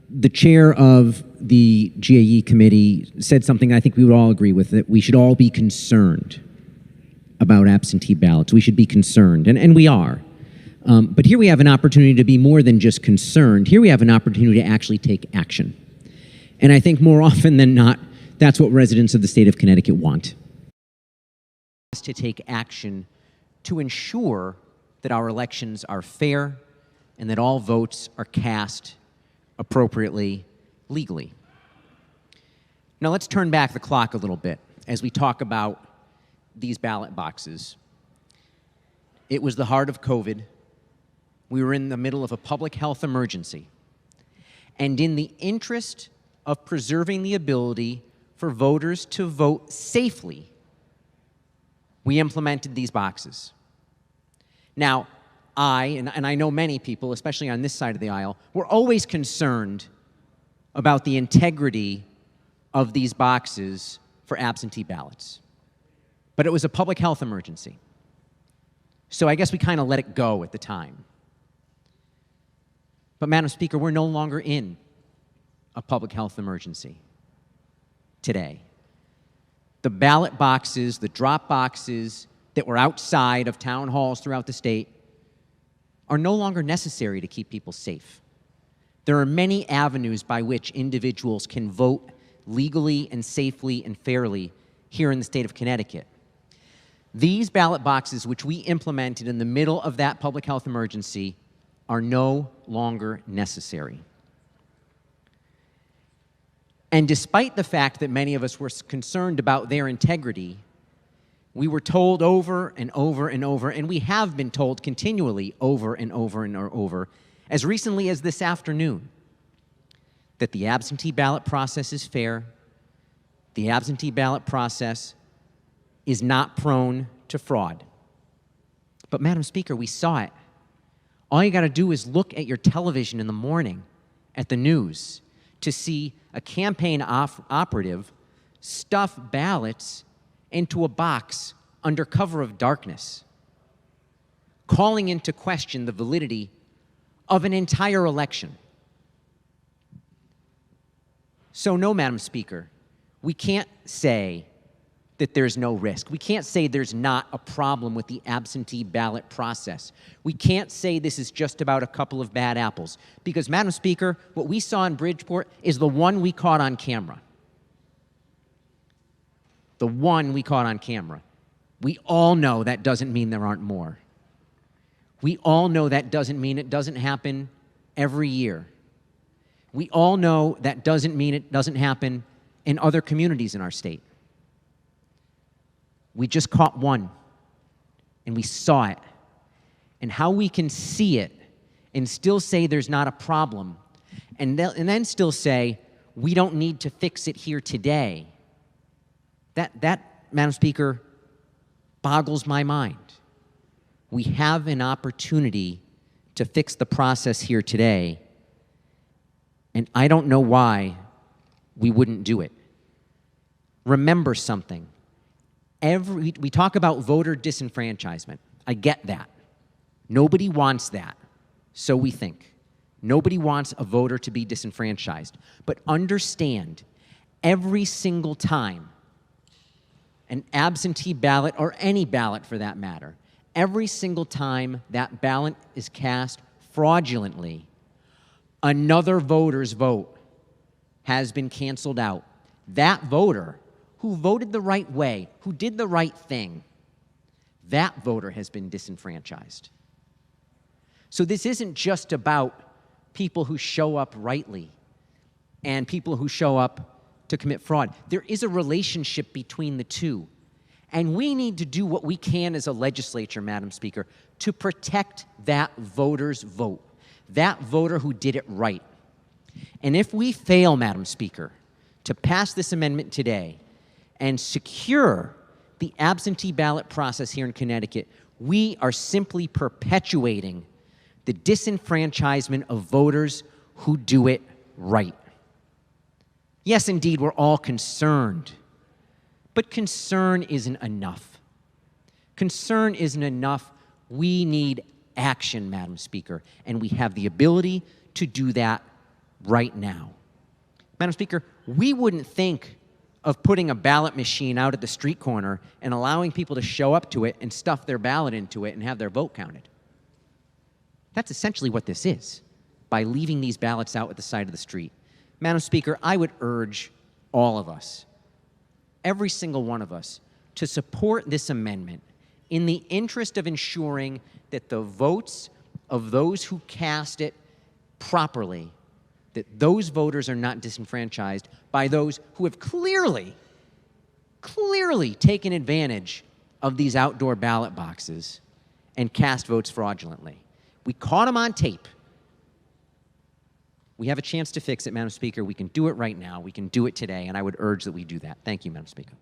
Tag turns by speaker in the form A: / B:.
A: The chair of the GAE committee said something I think we would all agree with, that we should all be concerned about absentee ballots. We should be concerned, and we are. But here we have an opportunity to be more than just concerned. Here we have an opportunity to actually take action. And I think more often than not, that's what residents of the state of Connecticut want. To take action to ensure that our elections are fair and that all votes are cast appropriately, legally. Now let's turn back the clock a little bit as we talk about these ballot boxes. It was the heart of COVID. We were in the middle of a public health emergency. And in the interest of preserving the ability for voters to vote safely, we implemented these boxes. Now, and I know many people, especially on this side of the aisle, were always concerned about the integrity of these boxes for absentee ballots. But it was a public health emergency. So I guess we kind of let it go at the time. But Madam Speaker, we're no longer in a public health emergency today. The ballot boxes, the drop boxes that were outside of town halls throughout the state are no longer necessary to keep people safe. There are many avenues by which individuals can vote legally and safely and fairly here in the state of Connecticut. These ballot boxes, which we implemented in the middle of that public health emergency, are no longer necessary. And despite the fact that many of us were concerned about their integrity, we were told over and over and over, and we have been told continually over and over and over, as recently as this afternoon, that the absentee ballot process is fair, the absentee ballot process is not prone to fraud. But Madam Speaker, we saw it. All you got to do is look at your television in the morning, at the news, to see a campaign operative stuff ballots into a box under cover of darkness, calling into question the validity of an entire election. So no, Madam Speaker, we can't say that there's no risk. We can't say there's not a problem with the absentee ballot process. We can't say this is just about a couple of bad apples. Because, Madam Speaker, what we saw in Bridgeport is the one we caught on camera. The one we caught on camera. We all know that doesn't mean there aren't more. We all know that doesn't mean it doesn't happen every year. We all know that doesn't mean it doesn't happen in other communities in our state. We just caught one, and we saw it. And how we can see it and still say there's not a problem, and then still say we don't need to fix it here today, that, Madam Speaker, boggles my mind. We have an opportunity to fix the process here today, and I don't know why we wouldn't do it. Remember something. We talk about voter disenfranchisement. I get that. Nobody wants that, so we think. Nobody wants a voter to be disenfranchised. But understand, every single time an absentee ballot, or any ballot for that matter, every single time that ballot is cast fraudulently, another voter's vote has been canceled out. That voter who voted the right way, who did the right thing, that voter has been disenfranchised. So this isn't just about people who show up rightly and people who show up to commit fraud. There is a relationship between the two. And we need to do what we can as a legislature, Madam Speaker, to protect that voter's vote, that voter who did it right. And if we fail, Madam Speaker, to pass this amendment today and secure the absentee ballot process here in Connecticut, we are simply perpetuating the disenfranchisement of voters who do it right. Yes, indeed, we're all concerned, but concern isn't enough. Concern isn't enough. We need action, Madam Speaker, and we have the ability to do that right now. Madam Speaker, we wouldn't think of putting a ballot machine out at the street corner and allowing people to show up to it and stuff their ballot into it and have their vote counted. That's essentially what this is, by leaving these ballots out at the side of the street. Madam Speaker, I would urge all of us, every single one of us, to support this amendment in the interest of ensuring that the votes of those who cast it properly, that those voters are not disenfranchised by those who have clearly taken advantage of these outdoor ballot boxes and cast votes fraudulently. We caught them on tape. We have a chance to fix it, Madam Speaker. We can do it right now. We can do it today, and I would urge that we do that. Thank you, Madam Speaker.